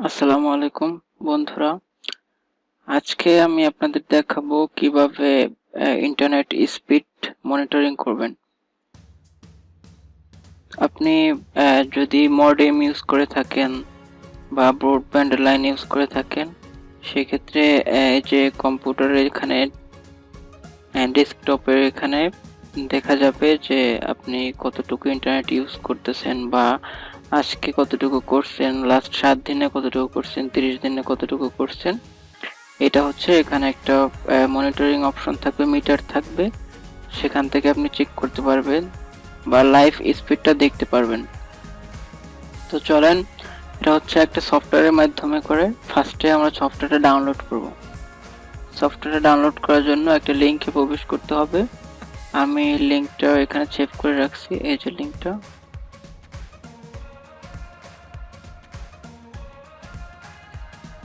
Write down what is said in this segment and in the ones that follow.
আসসালামু আলাইকুম বন্ধুরা। আজকে আমি আপনাদের দেখাবো কিভাবে ইন্টারনেট স্পিড মনিটরিং করবেন। আপনি যদি মডেম ইউজ করে থাকেন বা ব্রডব্যান্ড লাইন ইউজ করে থাকেন, সেক্ষেত্রে এই যে কম্পিউটারের এখানে ডেস্কটপের এখানে দেখা যাবে যে আপনি কতটুকু ইন্টারনেট ইউজ করতেছেন বা আজকে কতটুকু করছেন, লাস্ট 7 দিনে কতটুকু করছেন, 30 দিনে কতটুকু করছেন। এটা হচ্ছে এখানে একটা মনিটরিং অপশন থাকবে, মিটার থাকবে, সেখান থেকে আপনি চেক করতে পারবেন বা লাইভ স্পিডটা দেখতে পারবেন। তো চলেন, এটা হচ্ছে একটা সফটওয়্যারের মাধ্যমে করে ফার্স্টে আমরা সফটওয়্যারটা ডাউনলোড করব। সফটওয়্যারটা ডাউনলোড করার জন্য একটা লিঙ্কে প্রবেশ করতে হবে। আমি লিঙ্কটা এখানে সেভ করে রাখছি, এই যে লিঙ্কটা।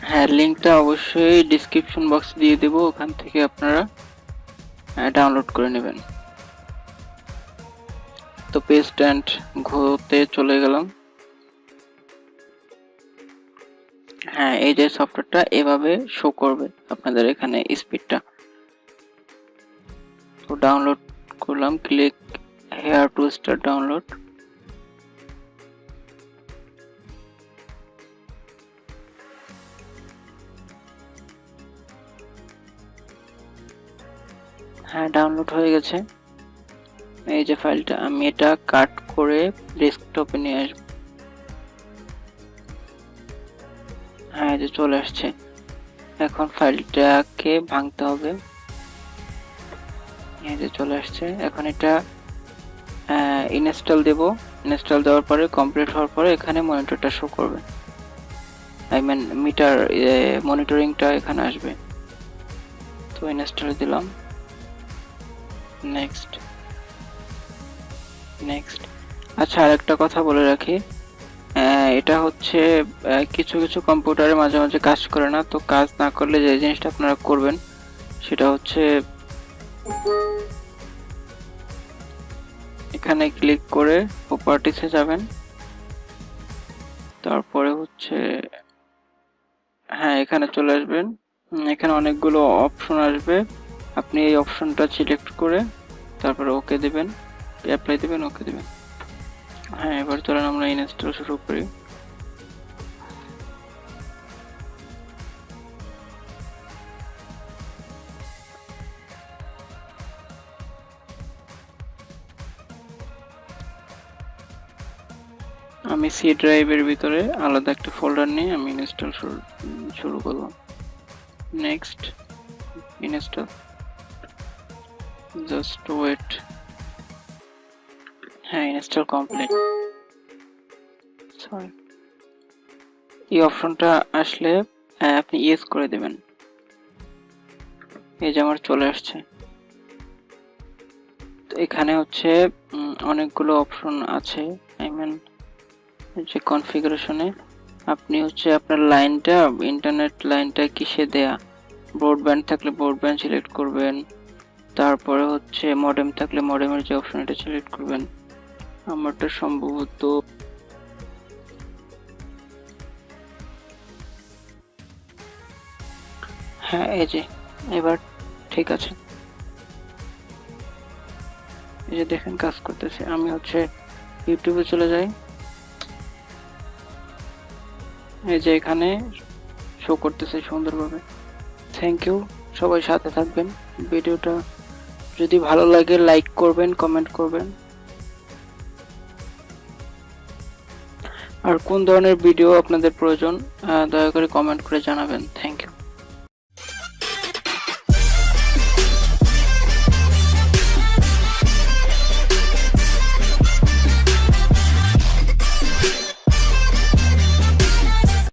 হ্যাঁ, লিঙ্কটা অবশ্যই ডিসক্রিপশন বক্সে দিয়ে দেব, ওখান থেকে আপনারা ডাউনলোড করে নেবেন। তো পেস্ট অ্যান্ড গোতে চলে গেলাম। হ্যাঁ, এই যে সফটওয়্যারটা এভাবে শো করবে আপনাদের এখানে স্পিডটা। তো ডাউনলোড করলাম, click here to start download. হ্যাঁ, ডাউনলোড হয়ে গেছে। এই যে ফাইলটা, আমি এটা কাট করে ডেস্কটপে নিয়ে আসবো। হ্যাঁ, এই যে চলে আসছে। এখন ফাইলটাকে ভাঙতে হবে। এই যে চলে আসছে। এখন এটা ইনস্টল দেব। ইনস্টল দেওয়ার পরে কমপ্লিট হওয়ার পরে এখানে মনিটরটা শো করবে, আই মিন মিটার মনিটরিংটা এখানে আসবে। তো ইনস্টল দিলাম, নেক্সট নেক্সট। আচ্ছা, আরেকটা কথা বলে রাখি, এটা হচ্ছে কিছু কিছু কম্পিউটারে মাঝে মাঝে কাজ করে না। তো কাজ না করলে যে জিনিসটা আপনারা করবেন সেটা হচ্ছে এখানে ক্লিক করে প্রপার্টিসে যাবেন। তারপরে হচ্ছে হ্যাঁ, এখানে চলে আসবেন। এখানে অনেকগুলো অপশন আসবে, আপনি এই অপশনটা সিলেক্ট করে তারপরে ওকে দিবেন, অ্যাপ্লাই দিবেন, ওকে দিবেন। হ্যাঁ, এবার চলেন আমরা ইনস্টল শুরু করি। আমি সি ড্রাইভের ভিতরে আলাদা একটা ফোল্ডার নিয়ে আমি ইনস্টল শুরু করলাম। Next, install, just wait. হ্যাঁ, ইনস্টল কমপ্লিট। সরি, এই অপশনটা আসলে আপনি ইয়েস করে দেবেন। এই যে আমার চলে আসছে। তো এখানে হচ্ছে অনেকগুলো অপশন আছে, আই মিন যে কনফিগারেশনে আপনি হচ্ছে আপনার লাইনটা, ইন্টারনেট লাইনটা কিসে দেয়া, ব্রডব্যান্ড থাকলে ব্রডব্যান্ড সিলেক্ট করবেন, তারপরে হচ্ছে মডেম থাকলে মডেমের যে অপশন এটা সিলেক্ট করবেন। আমারটা সম্ভবত হ্যাঁ, এই যে এবার ঠিক আছে। এই যে দেখেন কাজ করতেছে। আমি হচ্ছে ইউটিউবে চলে যাই, এই যে এখানে শো করতেছে সুন্দরভাবে। থ্যাংক ইউ, সবাই সাথে থাকবেন। ভিডিওটা যদি ভালো লাগে লাইক করবেন, কমেন্ট করবেন, আর কোন ধরনের ভিডিও আপনাদের প্রয়োজন দয়া করে কমেন্ট করে জানাবেন। Thank you.